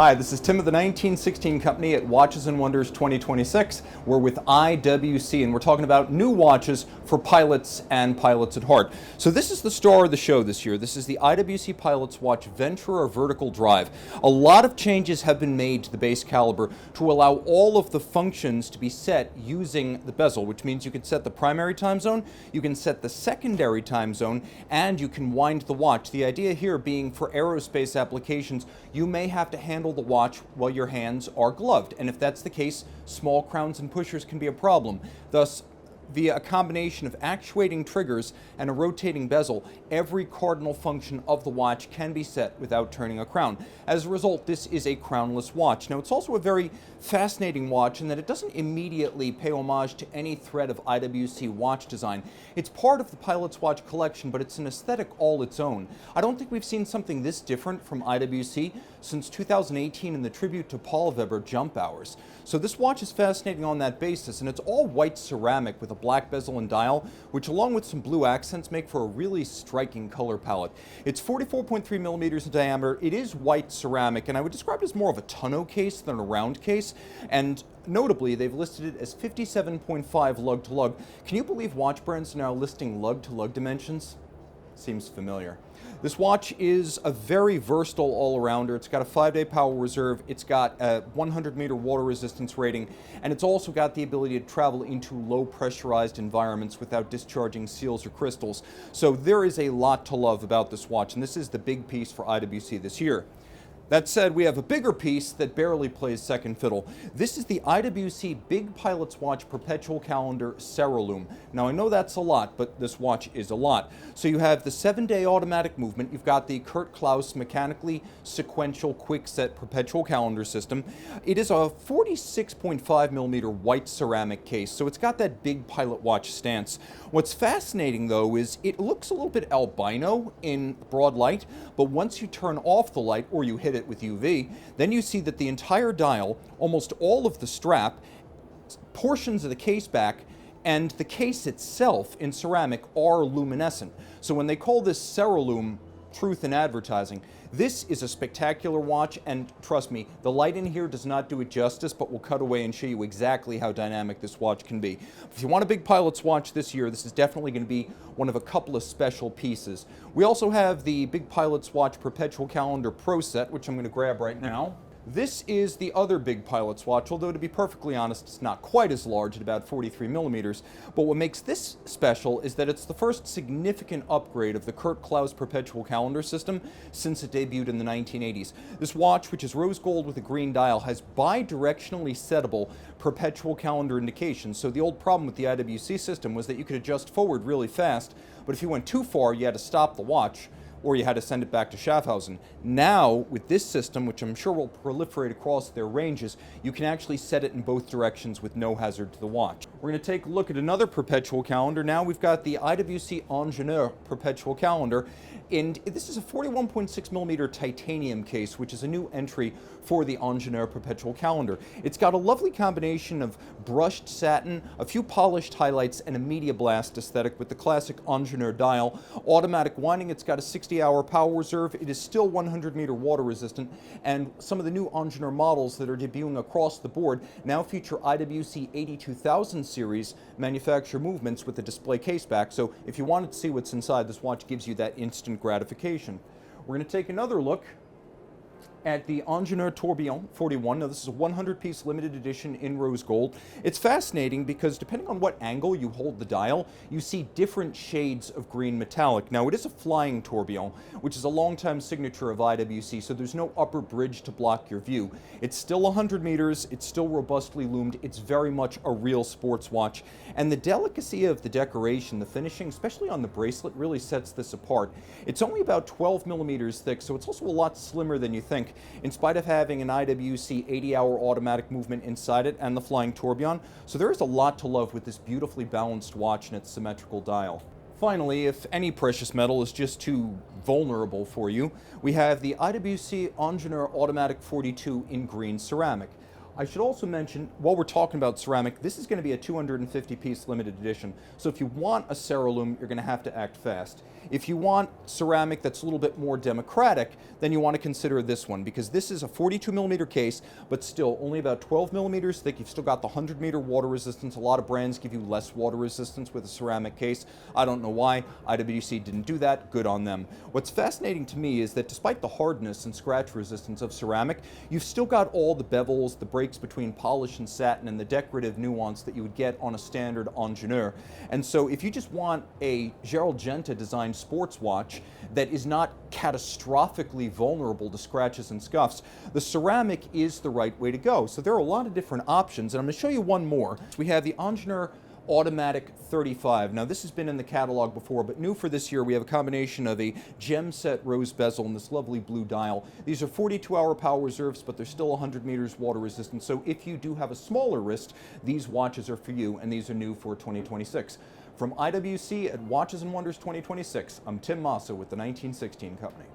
Hi, this is Tim of the 1916 Company at Watches and Wonders 2026. We're with IWC and we're talking about new watches for pilots and pilots at heart. So this is the star of the show this year. This is the IWC Pilot's Watch Ventura Vertical Drive. A lot of changes have been made to the base caliber to allow all of the functions to be set using the bezel, which means you can set the primary time zone, you can set the secondary time zone, and you can wind the watch. The idea here being for aerospace applications, you may have to handle the watch while your hands are gloved, and if that's the case, small crowns and pushers can be a problem. Thus, via a combination of actuating triggers and a rotating bezel, every cardinal function of the watch can be set without turning a crown. As a result, this is a crownless watch. Now, it's also a very fascinating watch in that it doesn't immediately pay homage to any thread of IWC watch design. It's part of the Pilot's Watch collection, but it's an aesthetic all its own. I don't think we've seen something this different from IWC since 2018 in the tribute to Paul Weber jump hours. So this watch is fascinating on that basis, and it's all white ceramic with a black bezel and dial, which along with some blue accents make for a really striking color palette. It's 44.3 millimeters in diameter. It is white ceramic, and I would describe it as more of a tonneau case than a round case, and notably, they've listed it as 57.5 lug to lug. Can you believe watch brands are now listing lug to lug dimensions? Seems familiar. This watch is a very versatile all-arounder. It's got a 5-day power reserve, it's got a 100-meter water resistance rating, and it's also got the ability to travel into low-pressurized environments without discharging seals or crystals. So there is a lot to love about this watch, and this is the big piece for IWC this year. That said, we have a bigger piece that barely plays second fiddle. This is the IWC Big Pilot's Watch Perpetual Calendar Ceralume. Now, I know that's a lot, but this watch is a lot. So you have the 7-day automatic movement. You've got the Kurt Klaus mechanically sequential quick set perpetual calendar system. It is a 46.5 millimeter white ceramic case, so it's got that big pilot watch stance. What's fascinating, though, is it looks a little bit albino in broad light, but once you turn off the light or you hit it with UV, then you see that the entire dial, almost all of the strap, portions of the case back, and the case itself in ceramic are luminescent. So when they call this Ceralume truth in advertising, this is a spectacular watch, and trust me, the light in here does not do it justice, but we'll cut away and show you exactly how dynamic this watch can be. If you want a big pilot's watch this year, this is definitely going to be one of a couple of special pieces. We also have the Big Pilot's Watch Perpetual Calendar ProSet, which I'm going to grab right now. This is the other Big Pilot's watch, although to be perfectly honest, it's not quite as large at about 43 millimeters. But what makes this special is that it's the first significant upgrade of the Kurt Klaus Perpetual Calendar system since it debuted in the 1980s. This watch, which is rose gold with a green dial, has bi-directionally settable perpetual calendar indications. So the old problem with the IWC system was that you could adjust forward really fast, but if you went too far, you had to stop the watch, or you had to send it back to Schaffhausen. Now, with this system, which I'm sure will proliferate across their ranges, you can actually set it in both directions with no hazard to the watch. We're going to take a look at another perpetual calendar. Now we've got the IWC Ingenieur perpetual calendar, and this is a 41.6 millimeter titanium case, which is a new entry for the Ingenieur perpetual calendar. It's got a lovely combination of brushed satin, a few polished highlights, and a media blast aesthetic with the classic Ingenieur dial. Automatic winding, it's got a 60-hour power reserve. It is still 100-meter water resistant, and some of the new Ingenieur models that are debuting across the board now feature IWC 82000 series manufacturer movements with the display case back. So if you wanted to see what's inside, this watch gives you that instant gratification. We're going to take another look at the Ingenieur Tourbillon 41. Now, this is a 100-piece limited edition in rose gold. It's fascinating because depending on what angle you hold the dial, you see different shades of green metallic. Now, it is a flying tourbillon, which is a long-time signature of IWC, so there's no upper bridge to block your view. It's still 100 meters, it's still robustly loomed, it's very much a real sports watch, and the delicacy of the decoration, the finishing, especially on the bracelet, really sets this apart. It's only about 12 millimeters thick, so it's also a lot slimmer than you think, in spite of having an IWC 80-hour automatic movement inside it and the flying tourbillon. So there is a lot to love with this beautifully balanced watch and its symmetrical dial. Finally, if any precious metal is just too vulnerable for you, we have the IWC Ingenieur Automatic 42 in green ceramic. I should also mention, while we're talking about ceramic, this is going to be a 250-piece limited edition. So if you want a Ceralume, you're going to have to act fast. If you want ceramic that's a little bit more democratic, then you want to consider this one, because this is a 42mm case, but still only about 12mm thick. You've still got the 100-meter water resistance. A lot of brands give you less water resistance with a ceramic case. I don't know why. IWC didn't do that. Good on them. What's fascinating to me is that despite the hardness and scratch resistance of ceramic, you've still got all the bevels, the breaks between polish and satin, and the decorative nuance that you would get on a standard Ingenieur. And so if you just want a Gerald Genta designed sports watch that is not catastrophically vulnerable to scratches and scuffs, the ceramic is the right way to go. So there are a lot of different options, and I'm going to show you one more. We have the Ingenieur Automatic 35. Now this has been in the catalog before, but new for this year we have a combination of a gem set rose bezel and this lovely blue dial. These are 42-hour power reserves, but they're still 100 meters water resistant. So if you do have a smaller wrist, these watches are for you, and these are new for 2026. From IWC at Watches and Wonders 2026, I'm Tim Mosso with the 1916 Company.